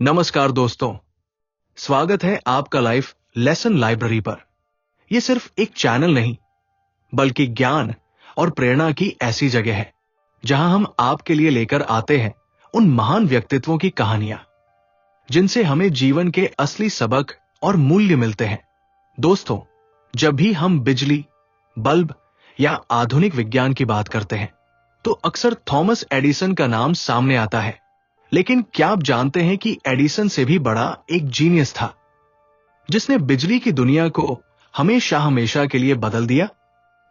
नमस्कार दोस्तों, स्वागत है आपका लाइफ लेसन लाइब्रेरी पर। यह सिर्फ एक चैनल नहीं, बल्कि ज्ञान और प्रेरणा की ऐसी जगह है जहां हम आपके लिए लेकर आते हैं उन महान व्यक्तित्वों की कहानियां जिनसे हमें जीवन के असली सबक और मूल्य मिलते हैं। दोस्तों, जब भी हम बिजली, बल्ब या आधुनिक विज्ञान की बात करते हैं तो अक्सर थॉमस एडिसन का नाम सामने आता है। लेकिन क्या आप जानते हैं कि एडिसन से भी बड़ा एक जीनियस था जिसने बिजली की दुनिया को हमेशा हमेशा के लिए बदल दिया?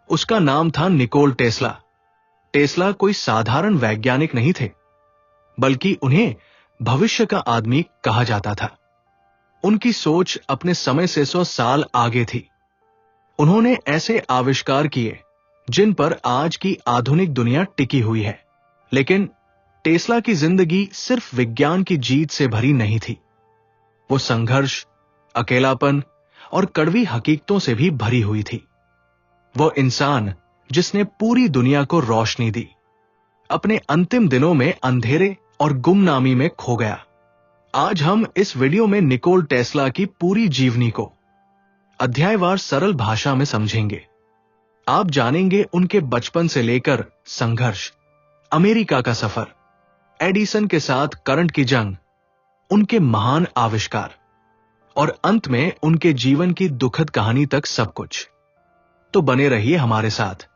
उसका नाम था निकोल टेस्ला। टेस्ला कोई साधारण वैज्ञानिक नहीं थे, बल्कि उन्हें भविष्य का आदमी कहा जाता था। उनकी सोच अपने समय से 100 साल आगे थी। उन्होंने ऐसे आविष्कार किए जिन पर आज की आधुनिक दुनिया टिकी हुई है। लेकिन टेस्ला की जिंदगी सिर्फ विज्ञान की जीत से भरी नहीं थी। वो संघर्ष, अकेलापन और कड़वी हकीकतों से भी भरी हुई थी। वो इंसान जिसने पूरी दुनिया को रोशनी दी, अपने अंतिम दिनों में अंधेरे और गुमनामी में खो गया। आज हम इस वीडियो में निकोल टेस्ला की पूरी जीवनी को अध्यायवार सरल भाषा में समझेंगे। आप जानेंगे उनके बचपन से लेकर संघर्ष, अमेरिका का सफर, एडिसन के साथ करंट की जंग, उनके महान आविष्कार और अंत में उनके जीवन की दुखद कहानी तक सब कुछ। तो बने रहिए हमारे साथ,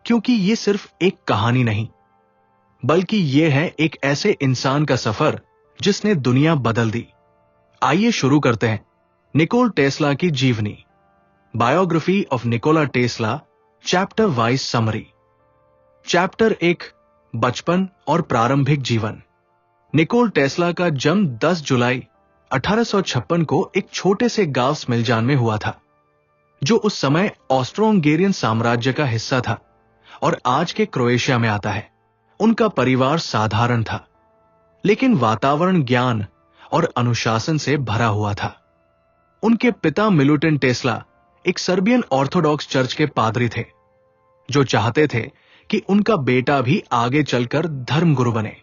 क्योंकि ये सिर्फ एक कहानी नहीं, बल्कि ये है एक ऐसे इंसान का सफर जिसने दुनिया बदल दी। आइए शुरू करते हैं निकोल टेस्ला की जीवनी। Biography of Nikola Tesla, chapter wise summary. Chapter 1, बचपन और प्रारंभिक जीवन। निकोल टेस्ला का जन्म 10 जुलाई 1856 को एक छोटे से गांव स्मिल्जान में हुआ था, जो उस समय ऑस्ट्रो-हंगेरियन साम्राज्य का हिस्सा था और आज के क्रोएशिया में आता है। उनका परिवार साधारण था, लेकिन वातावरण ज्ञान और अनुशासन से भरा हुआ था। उनके पिता मिलुटिन टेस्ला एक सर्बियन ऑर्थोडॉक्स चर्च के पादरी थे, जो चाहते थे कि उनका बेटा भी आगे चलकर धर्मगुरु बने।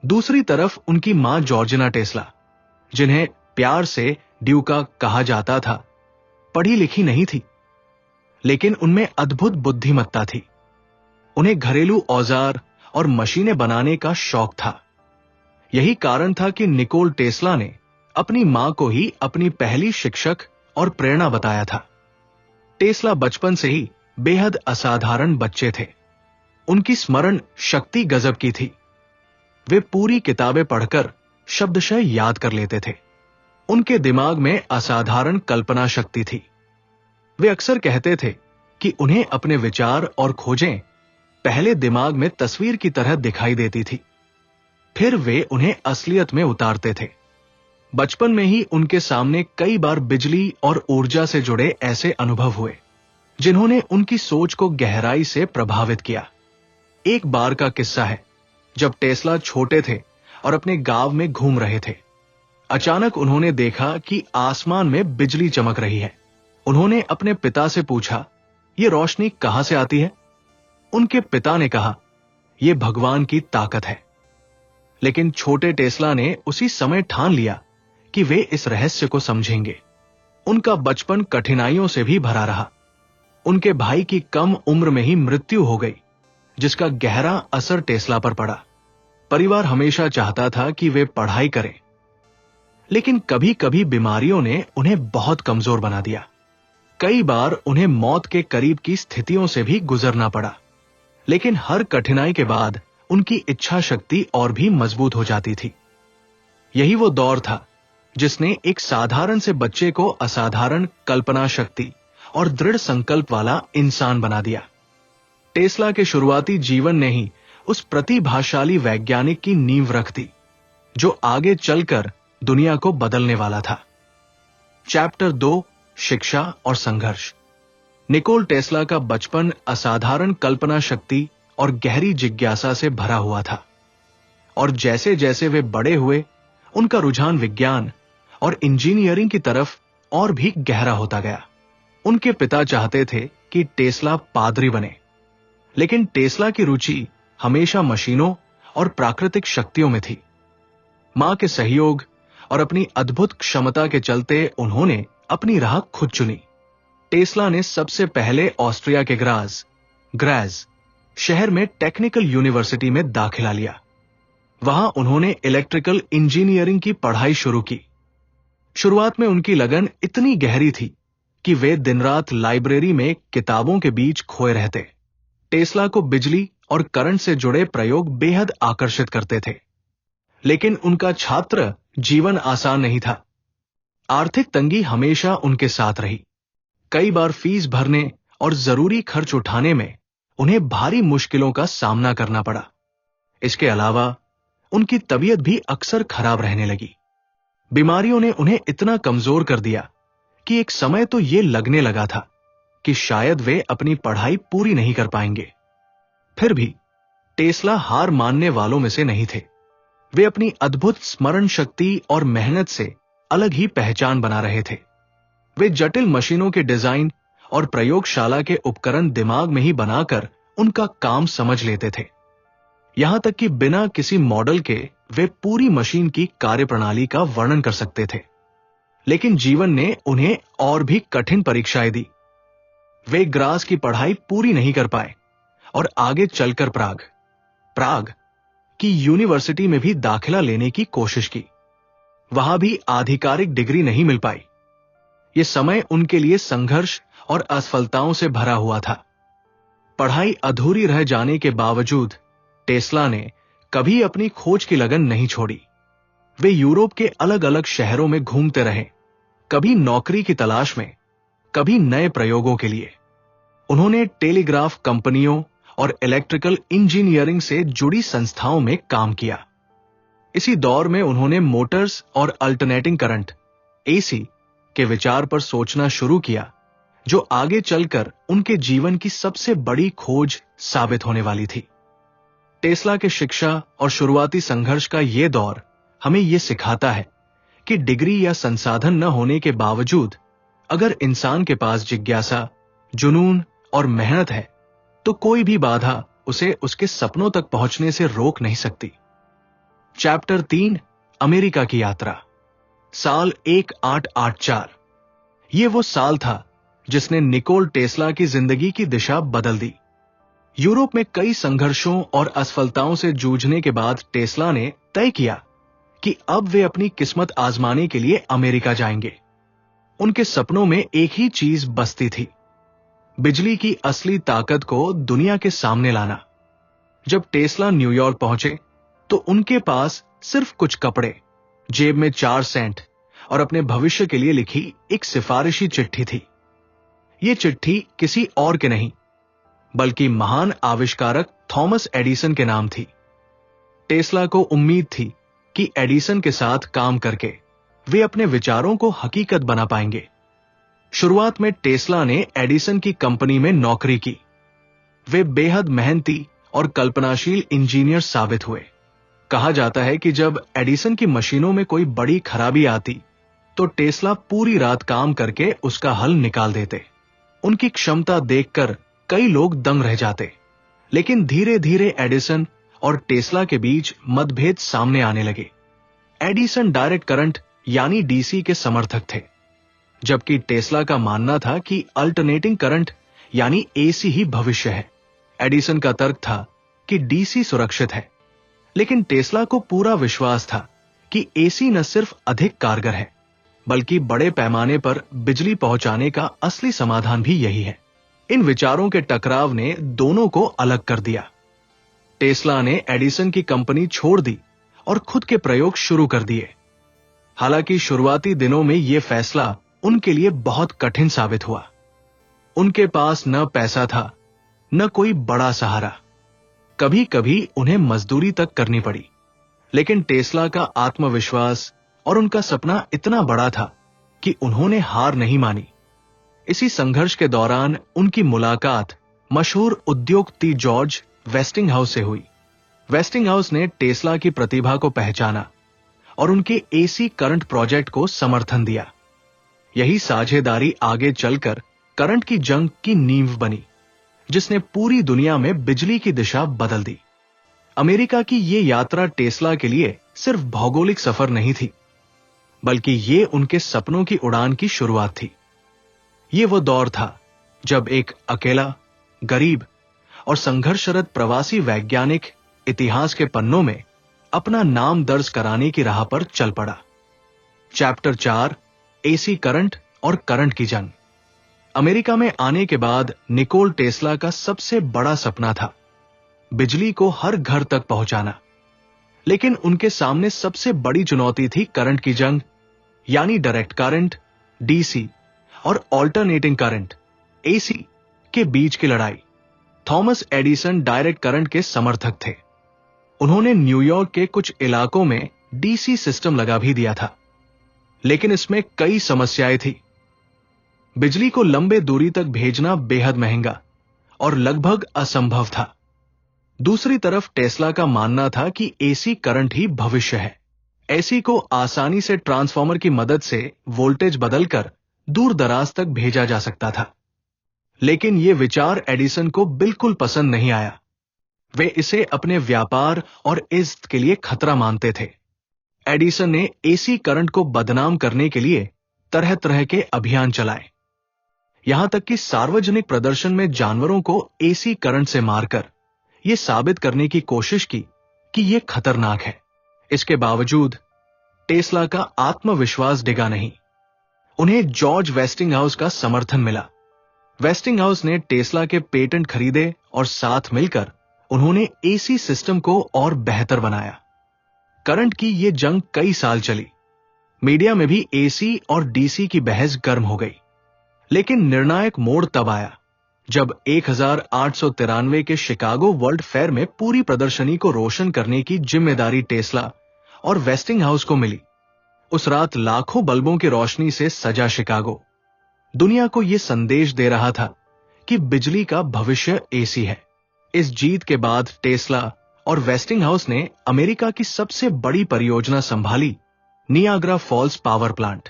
दूसरी तरफ उनकी मां जॉर्जिना टेस्ला, जिन्हें प्यार से ड्यूका कहा जाता था, पढ़ी लिखी नहीं थी, लेकिन उनमें अद्भुत बुद्धिमत्ता थी। उन्हें घरेलू औजार और मशीनें बनाने का शौक था। यही कारण था कि निकोल टेस्ला ने अपनी मां को ही अपनी पहली शिक्षक और प्रेरणा बताया था। टेस्ला बचपन से ही बेहद असाधारण बच्चे थे। उनकी स्मरण शक्ति गजब की थी। वे पूरी किताबें पढ़कर शब्दशः याद कर लेते थे। उनके दिमाग में असाधारण कल्पना शक्ति थी। वे अक्सर कहते थे कि उन्हें अपने विचार और खोजें पहले दिमाग में तस्वीर की तरह दिखाई देती थी, फिर वे उन्हें असलियत में उतारते थे। बचपन में ही उनके सामने कई बार बिजली और ऊर्जा से जुड़े ऐसे अनुभव हुए जिन्होंने उनकी सोच को गहराई से प्रभावित किया। एक बार का किस्सा है जब टेस्ला छोटे थे और अपने गांव में घूम रहे थे। अचानक उन्होंने देखा कि आसमान में बिजली चमक रही है। उन्होंने अपने पिता से पूछा, यह रोशनी कहां से आती है? उनके पिता ने कहा, यह भगवान की ताकत है। लेकिन छोटे टेस्ला ने उसी समय ठान लिया कि वे इस रहस्य को समझेंगे। उनका बचपन कठिनाइयों से भी भरा रहा। उनके भाई की कम उम्र में ही मृत्यु हो गई, जिसका गहरा असर टेस्ला पर पड़ा। परिवार हमेशा चाहता था कि वे पढ़ाई करें, लेकिन कभी कभी बीमारियों ने उन्हें बहुत कमजोर बना दिया। कई बार उन्हें मौत के करीब की स्थितियों से भी गुजरना पड़ा। लेकिन हर कठिनाई के बाद उनकी इच्छा शक्ति और भी मजबूत हो जाती थी। यही वो दौर था जिसने एक साधारण से बच्चे को असाधारण कल्पना शक्ति और दृढ़ संकल्प वाला इंसान बना दिया। टेस्ला के शुरुआती जीवन ने ही उस प्रतिभाशाली वैज्ञानिक की नींव रख दी जो आगे चलकर दुनिया को बदलने वाला था। चैप्टर 2, शिक्षा और संघर्ष। निकोल टेस्ला का बचपन असाधारण कल्पना शक्ति और गहरी जिज्ञासा से भरा हुआ था, और जैसे जैसे वे बड़े हुए, उनका रुझान विज्ञान और इंजीनियरिंग की तरफ और भी गहरा होता गया। उनके पिता चाहते थे कि टेस्ला पादरी बने, लेकिन टेस्ला की रुचि हमेशा मशीनों और प्राकृतिक शक्तियों में थी। मां के सहयोग और अपनी अद्भुत क्षमता के चलते उन्होंने अपनी राह खुद चुनी। टेस्ला ने सबसे पहले ऑस्ट्रिया के ग्राज शहर में टेक्निकल यूनिवर्सिटी में दाखिला लिया। वहां उन्होंने इलेक्ट्रिकल इंजीनियरिंग की पढ़ाई शुरू की। शुरुआत में उनकी लगन इतनी गहरी थी कि वे दिन रात लाइब्रेरी में किताबों के बीच खोए रहते। टेस्ला को बिजली और करंट से जुड़े प्रयोग बेहद आकर्षित करते थे, लेकिन उनका छात्र जीवन आसान नहीं था। आर्थिक तंगी हमेशा उनके साथ रही। कई बार फीस भरने और जरूरी खर्च उठाने में उन्हें भारी मुश्किलों का सामना करना पड़ा। इसके अलावा उनकी तबीयत भी अक्सर खराब रहने लगी। बीमारियों ने उन्हें इतना कमजोर कर दिया कि एक समय तो ये लगने लगा था कि शायद वे अपनी पढ़ाई पूरी नहीं कर पाएंगे। फिर भी टेस्ला हार मानने वालों में से नहीं थे। वे अपनी अद्भुत स्मरण शक्ति और मेहनत से अलग ही पहचान बना रहे थे। वे जटिल मशीनों के डिजाइन और प्रयोगशाला के उपकरण दिमाग में ही बनाकर उनका काम समझ लेते थे। यहां तक कि बिना किसी मॉडल के वे पूरी मशीन की कार्यप्रणाली का वर्णन कर सकते थे। लेकिन जीवन ने उन्हें और भी कठिन परीक्षाएं दी। वे ग्रास की पढ़ाई पूरी नहीं कर पाए और आगे चलकर प्राग की यूनिवर्सिटी में भी दाखिला लेने की कोशिश की। वहां भी आधिकारिक डिग्री नहीं मिल पाई। यह समय उनके लिए संघर्ष और असफलताओं से भरा हुआ था। पढ़ाई अधूरी रह जाने के बावजूद टेस्ला ने कभी अपनी खोज की लगन नहीं छोड़ी। वे यूरोप के अलग अलग शहरों में घूमते रहे, कभी नौकरी की तलाश में, कभी नए प्रयोगों के लिए। उन्होंने टेलीग्राफ कंपनियों और इलेक्ट्रिकल इंजीनियरिंग से जुड़ी संस्थाओं में काम किया। इसी दौर में उन्होंने मोटर्स और अल्टरनेटिंग करंट एसी के विचार पर सोचना शुरू किया, जो आगे चलकर उनके जीवन की सबसे बड़ी खोज साबित होने वाली थी। टेस्ला के शिक्षा और शुरुआती संघर्ष का यह दौर हमें यह सिखाता है कि डिग्री या संसाधन न होने के बावजूद अगर इंसान के पास जिज्ञासा, जुनून और मेहनत है तो कोई भी बाधा उसे उसके सपनों तक पहुंचने से रोक नहीं सकती। चैप्टर 3, अमेरिका की यात्रा। साल 1884। यह वो साल था जिसने निकोल टेस्ला की जिंदगी की दिशा बदल दी। यूरोप में कई संघर्षों और असफलताओं से जूझने के बाद टेस्ला ने तय किया कि अब वे अपनी किस्मत आजमाने के लिए अमेरिका जाएंगे। उनके सपनों में एक ही चीज बसती थी, बिजली की असली ताकत को दुनिया के सामने लाना। जब टेस्ला न्यूयॉर्क पहुंचे तो उनके पास सिर्फ कुछ कपड़े, जेब में 4 सेंट और अपने भविष्य के लिए लिखी एक सिफारिशी चिट्ठी थी। यह चिट्ठी किसी और के नहीं बल्कि महान आविष्कारक थॉमस एडिसन के नाम थी। टेस्ला को उम्मीद थी कि एडिसन के साथ काम करके वे अपने विचारों को हकीकत बना पाएंगे। शुरुआत में टेस्ला ने एडिसन की कंपनी में नौकरी की। वे बेहद मेहनती और कल्पनाशील इंजीनियर साबित हुए। कहा जाता है कि जब एडिसन की मशीनों में कोई बड़ी खराबी आती तो टेस्ला पूरी रात काम करके उसका हल निकाल देते। उनकी क्षमता देखकर कई लोग दंग रह जाते। लेकिन धीरे धीरे एडिसन और टेस्ला के बीच मतभेद सामने आने लगे। एडिसन डायरेक्ट करंट यानी डीसी के समर्थक थे, जबकि टेस्ला का मानना था कि अल्टरनेटिंग करंट यानी एसी ही भविष्य है। एडिसन का तर्क था कि डीसी सुरक्षित है, लेकिन टेस्ला को पूरा विश्वास था कि एसी न सिर्फ अधिक कारगर है बल्कि बड़े पैमाने पर बिजली पहुंचाने का असली समाधान भी यही है। इन विचारों के टकराव ने दोनों को अलग कर दिया। टेस्ला ने एडिसन की कंपनी छोड़ दी और खुद के प्रयोग शुरू कर दिए। हालांकि शुरुआती दिनों में यह फैसला उनके लिए बहुत कठिन साबित हुआ। उनके पास न पैसा था, न कोई बड़ा सहारा। कभी कभी उन्हें मजदूरी तक करनी पड़ी। लेकिन टेस्ला का आत्मविश्वास और उनका सपना इतना बड़ा था कि उन्होंने हार नहीं मानी। इसी संघर्ष के दौरान उनकी मुलाकात मशहूर उद्योगपति जॉर्ज वेस्टिंगहाउस से हुई। वेस्टिंगहाउस ने टेस्ला की प्रतिभा को पहचाना और उनके एसी करंट प्रोजेक्ट को समर्थन दिया। यही साझेदारी आगे चलकर करंट की जंग की नींव बनी, जिसने पूरी दुनिया में बिजली की दिशा बदल दी। अमेरिका की ये यात्रा टेस्ला के लिए सिर्फ भौगोलिक सफर नहीं थी, बल्कि ये उनके सपनों की उड़ान की शुरुआत थी। ये वो दौर था जब एक अकेला, गरीब और संघर्षरत प्रवासी वैज्ञानिक इतिहास के पन्नों में अपना नाम दर्ज कराने की राह पर चल पड़ा। चैप्टर 4, एसी करंट और करंट की जंग। अमेरिका में आने के बाद निकोल टेस्ला का सबसे बड़ा सपना था बिजली को हर घर तक पहुंचाना। लेकिन उनके सामने सबसे बड़ी चुनौती थी करंट की जंग, यानी डायरेक्ट करंट, डीसी और ऑल्टरनेटिंग करंट, एसी के बीच की लड़ाई। थॉमस एडिसन डायरेक्ट करंट के समर्थक थे। उन्होंने न्यूयॉर्क के कुछ इलाकों में डीसी सिस्टम लगा भी दिया था, लेकिन इसमें कई समस्याएं थी। बिजली को लंबे दूरी तक भेजना बेहद महंगा और लगभग असंभव था। दूसरी तरफ टेस्ला का मानना था कि एसी करंट ही भविष्य है। एसी को आसानी से ट्रांसफार्मर की मदद से वोल्टेज बदलकर दूर दराज तक भेजा जा सकता था। लेकिन यह विचार एडिसन को बिल्कुल पसंद नहीं आया। वे इसे अपने व्यापार और इज्जत के लिए खतरा मानते थे। एडिसन ने एसी करंट को बदनाम करने के लिए तरह तरह के अभियान चलाए। यहां तक कि सार्वजनिक प्रदर्शन में जानवरों को एसी करंट से मारकर यह साबित करने की कोशिश की कि यह खतरनाक है। इसके बावजूद टेस्ला का आत्मविश्वास डिगा नहीं। उन्हें जॉर्ज वेस्टिंगहाउस का समर्थन मिला। वेस्टिंगहाउस ने टेस्ला के पेटेंट खरीदे और साथ मिलकर उन्होंने एसी सिस्टम को और बेहतर बनाया। करंट की यह जंग कई साल चली। मीडिया में भी एसी और डीसी की बहस गर्म हो गई। लेकिन निर्णायक मोड़ तब आया जब 1893 के शिकागो वर्ल्ड फेयर में पूरी प्रदर्शनी को रोशन करने की जिम्मेदारी टेस्ला और वेस्टिंगहाउस को मिली। उस रात लाखों बल्बों की रोशनी से सजा शिकागो दुनिया को यह संदेश दे रहा था कि बिजली का भविष्य एसी है। इस जीत के बाद टेस्ला और वेस्टिंगहाउस ने अमेरिका की सबसे बड़ी परियोजना संभाली, नियाग्रा फॉल्स पावर प्लांट।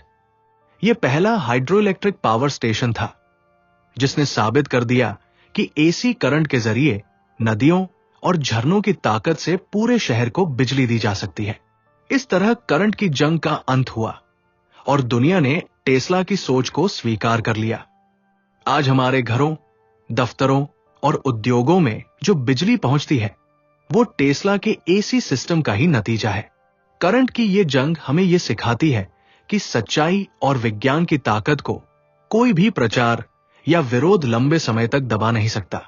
यह पहला हाइड्रोइलेक्ट्रिक पावर स्टेशन था जिसने साबित कर दिया कि एसी करंट के जरिए नदियों और झरनों की ताकत से पूरे शहर को बिजली दी जा सकती है। इस तरह करंट की जंग का अंत हुआ और दुनिया ने टेस्ला की सोच को स्वीकार कर लिया। आज हमारे घरों, दफ्तरों और उद्योगों में जो बिजली पहुंचती है वो टेस्ला के एसी सिस्टम का ही नतीजा है। करंट की यह जंग हमें यह सिखाती है कि सच्चाई और विज्ञान की ताकत को कोई भी प्रचार या विरोध लंबे समय तक दबा नहीं सकता।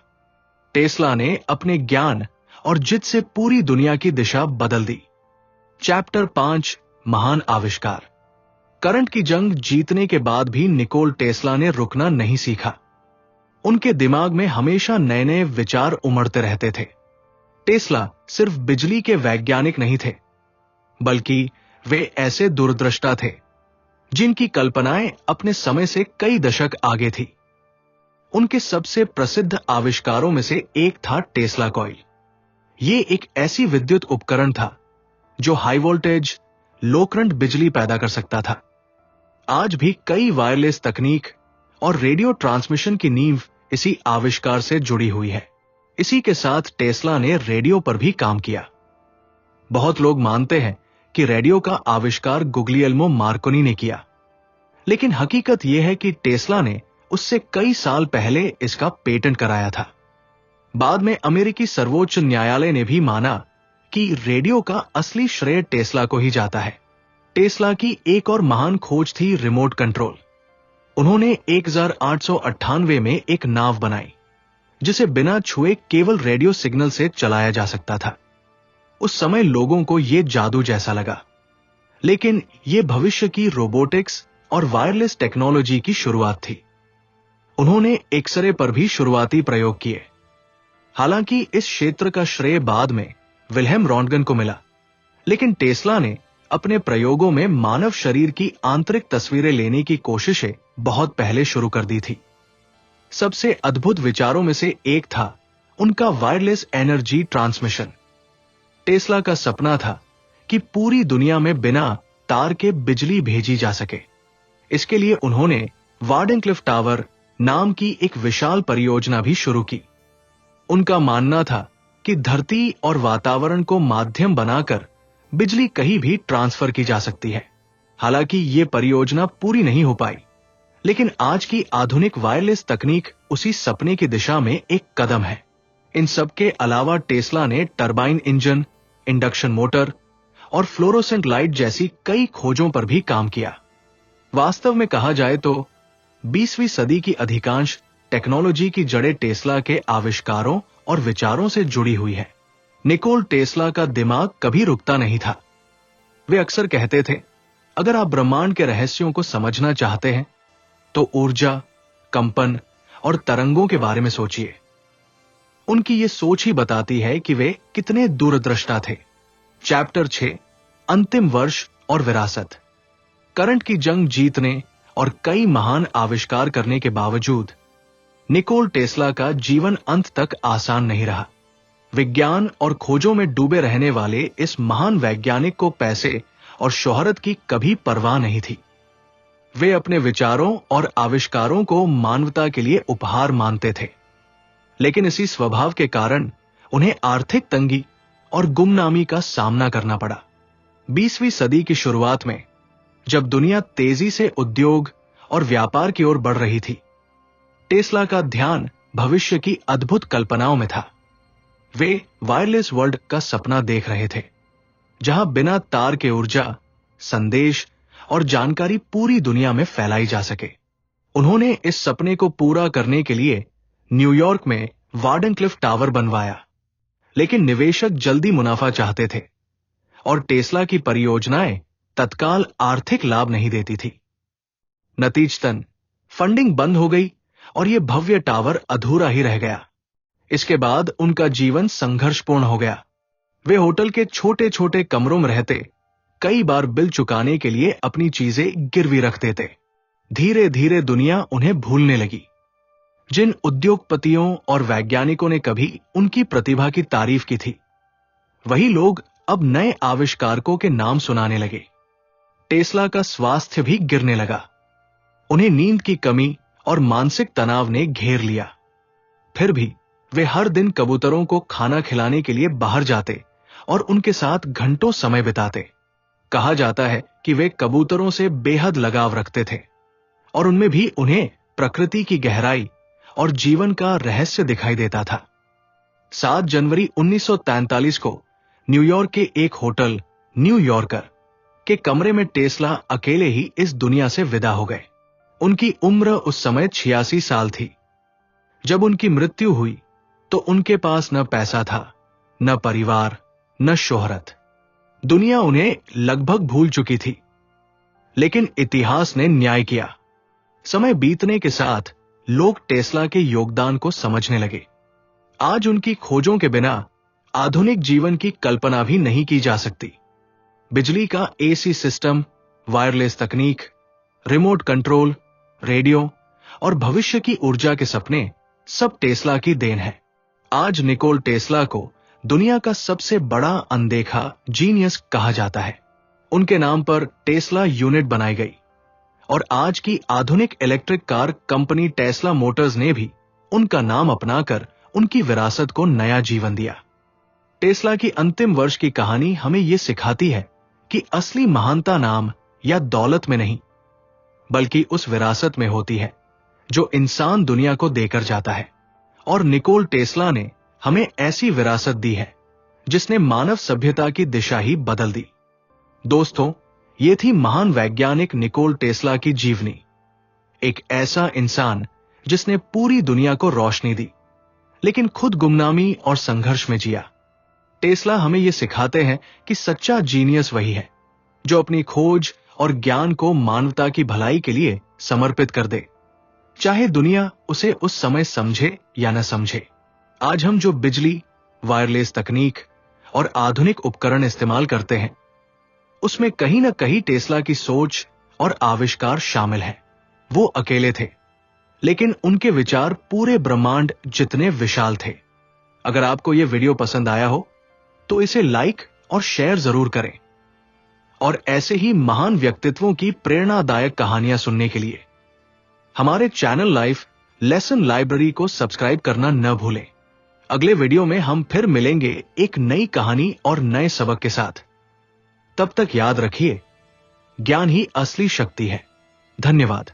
टेस्ला ने अपने ज्ञान और जिद से पूरी दुनिया की दिशा बदल दी। चैप्टर 5, महान आविष्कार। करंट की जंग जीतने के बाद भी निकोल टेस्ला ने रुकना नहीं सीखा। उनके दिमाग में हमेशा नए नए विचार उमड़ते रहते थे। टेस्ला सिर्फ बिजली के वैज्ञानिक नहीं थे, बल्कि वे ऐसे दूरदृष्टा थे जिनकी कल्पनाएं अपने समय से कई दशक आगे थी। उनके सबसे प्रसिद्ध आविष्कारों में से एक था टेस्ला कॉइल। यह एक ऐसी विद्युत उपकरण था जो हाई वोल्टेज, लो करंट बिजली पैदा कर सकता था। आज भी कई वायरलेस तकनीक और रेडियो ट्रांसमिशन की नींव इसी आविष्कार से जुड़ी हुई है। इसी के साथ टेस्ला ने रेडियो पर भी काम किया। बहुत लोग मानते हैं कि रेडियो का आविष्कार गुग्लियल्मो मार्कोनी ने किया, लेकिन हकीकत यह है कि टेस्ला ने उससे कई साल पहले इसका पेटेंट कराया था। बाद में अमेरिकी सर्वोच्च न्यायालय ने भी माना कि रेडियो का असली श्रेय टेस्ला को ही जाता है। टेस्ला की एक और महान खोज थी रिमोट कंट्रोल। उन्होंने 1898 में एक नाव बनाई जिसे बिना छुए केवल रेडियो सिग्नल से चलाया जा सकता था। उस समय लोगों को यह जादू जैसा लगा, लेकिन यह भविष्य की रोबोटिक्स और वायरलेस टेक्नोलॉजी की शुरुआत थी। उन्होंने एक्सरे पर भी शुरुआती प्रयोग किए। हालांकि इस क्षेत्र का श्रेय बाद में विल्हेम रॉन्टगन को मिला, लेकिन टेस्ला ने अपने प्रयोगों में मानव शरीर की आंतरिक तस्वीरें लेने की कोशिशें बहुत पहले शुरू कर दी थी। सबसे अद्भुत विचारों में से एक था उनका वायरलेस एनर्जी ट्रांसमिशन। टेस्ला का सपना था कि पूरी दुनिया में बिना तार के बिजली भेजी जा सके। इसके लिए उन्होंने वार्डेनक्लिफ टावर नाम की एक विशाल परियोजना भी शुरू की। उनका मानना था कि धरती और वातावरण को माध्यम बनाकर बिजली कहीं भी ट्रांसफर की जा सकती है। हालांकि ये परियोजना पूरी नहीं हो पाई, लेकिन आज की आधुनिक वायरलेस तकनीक उसी सपने की दिशा में एक कदम है। इन सब के अलावा टेस्ला ने टरबाइन इंजन, इंडक्शन मोटर और फ्लोरोसेंट लाइट जैसी कई खोजों पर भी काम किया। वास्तव में कहा जाए तो 20वीं सदी की अधिकांश टेक्नोलॉजी की जड़ें टेस्ला के आविष्कारों और विचारों से जुड़ी हुई है। निकोल टेस्ला का दिमाग कभी रुकता नहीं था। वे अक्सर कहते थे, अगर आप ब्रह्मांड के रहस्यों को समझना चाहते हैं तो ऊर्जा, कंपन और तरंगों के बारे में सोचिए। उनकी ये सोच ही बताती है कि वे कितने दूरदृष्टा थे। चैप्टर 6, अंतिम वर्ष और विरासत। करंट की जंग जीतने और कई महान आविष्कार करने के बावजूद निकोल टेस्ला का जीवन अंत तक आसान नहीं रहा। विज्ञान और खोजों में डूबे रहने वाले इस महान वैज्ञानिक को पैसे और शोहरत की कभी परवाह नहीं थी। वे अपने विचारों और आविष्कारों को मानवता के लिए उपहार मानते थे, लेकिन इसी स्वभाव के कारण उन्हें आर्थिक तंगी और गुमनामी का सामना करना पड़ा। 20वीं सदी की शुरुआत में जब दुनिया तेजी से उद्योग और व्यापार की ओर बढ़ रही थी, टेस्ला का ध्यान भविष्य की अद्भुत कल्पनाओं में था। वे वायरलेस वर्ल्ड का सपना देख रहे थे, जहां बिना तार के ऊर्जा, संदेश और जानकारी पूरी दुनिया में फैलाई जा सके। उन्होंने इस सपने को पूरा करने के लिए न्यूयॉर्क में वार्डनक्लिफ टावर बनवाया, लेकिन निवेशक जल्दी मुनाफा चाहते थे और टेस्ला की परियोजनाएं तत्काल आर्थिक लाभ नहीं देती थी। नतीजतन फंडिंग बंद हो गई और यह भव्य टावर अधूरा ही रह गया। इसके बाद उनका जीवन संघर्षपूर्ण हो गया। वे होटल के छोटे छोटे कमरों में रहते, कई बार बिल चुकाने के लिए अपनी चीजें गिरवी रख देते। धीरे धीरे दुनिया उन्हें भूलने लगी। जिन उद्योगपतियों और वैज्ञानिकों ने कभी उनकी प्रतिभा की तारीफ की थी, वही लोग अब नए आविष्कारकों के नाम सुनाने लगे। टेस्ला का स्वास्थ्य भी गिरने लगा। उन्हें नींद की कमी और मानसिक तनाव ने घेर लिया। फिर भी वे हर दिन कबूतरों को खाना खिलाने के लिए बाहर जाते और उनके साथ घंटों समय बिताते। कहा जाता है कि वे कबूतरों से बेहद लगाव रखते थे और उनमें भी उन्हें प्रकृति की गहराई और जीवन का रहस्य दिखाई देता था। 7 जनवरी 1943 को न्यूयॉर्क के एक होटल न्यूयॉर्कर के कमरे में टेस्ला अकेले ही इस दुनिया से विदा हो गए। उनकी उम्र उस समय 86 साल थी। जब उनकी मृत्यु हुई तो उनके पास न पैसा था, न परिवार, न शोहरत। दुनिया उन्हें लगभग भूल चुकी थी, लेकिन इतिहास ने न्याय किया। समय बीतने के साथ लोग टेस्ला के योगदान को समझने लगे। आज उनकी खोजों के बिना आधुनिक जीवन की कल्पना भी नहीं की जा सकती। बिजली का एसी सिस्टम, वायरलेस तकनीक, रिमोट कंट्रोल, रेडियो और भविष्य की ऊर्जा के सपने सब टेस्ला की देन है। आज निकोल टेस्ला को दुनिया का सबसे बड़ा अनदेखा जीनियस कहा जाता है। उनके नाम पर टेस्ला यूनिट बनाई गई और आज की आधुनिक electric car company Tesla Motors ने भी उनका नाम अपनाकर उनकी विरासत को नया जीवन दिया। टेस्ला की अंतिम वर्ष की कहानी हमें यह सिखाती है कि असली महानता नाम या दौलत में नहीं, बल्कि उस विरासत में होती है जो इंसान दुनिया को देकर जाता है। और निकोल टेस्ला ने हमें ऐसी विरासत दी है जिसने मानव सभ्यता की दिशा ही बदल दी। दोस्तों, ये थी महान वैज्ञानिक निकोल टेस्ला की जीवनी। एक ऐसा इंसान जिसने पूरी दुनिया को रोशनी दी, लेकिन खुद गुमनामी और संघर्ष में जिया। टेस्ला हमें यह सिखाते हैं कि सच्चा जीनियस वही है जो अपनी खोज और ज्ञान को मानवता की भलाई के लिए समर्पित कर दे, चाहे दुनिया उसे उस समय समझे या न समझे। आज हम जो बिजली, वायरलेस तकनीक और आधुनिक उपकरण इस्तेमाल करते हैं, उसमें कहीं ना कहीं टेस्ला की सोच और आविष्कार शामिल हैं। वो अकेले थे, लेकिन उनके विचार पूरे ब्रह्मांड जितने विशाल थे। अगर आपको यह वीडियो पसंद आया हो तो इसे लाइक और शेयर जरूर करें, और ऐसे ही महान व्यक्तित्वों की प्रेरणादायक कहानियां सुनने के लिए हमारे चैनल लाइफ लेसन लाइब्रेरी को सब्सक्राइब करना न भूलें। अगले वीडियो में हम फिर मिलेंगे एक नई कहानी और नए सबक के साथ। तब तक याद रखिए, ज्ञान ही असली शक्ति है। धन्यवाद।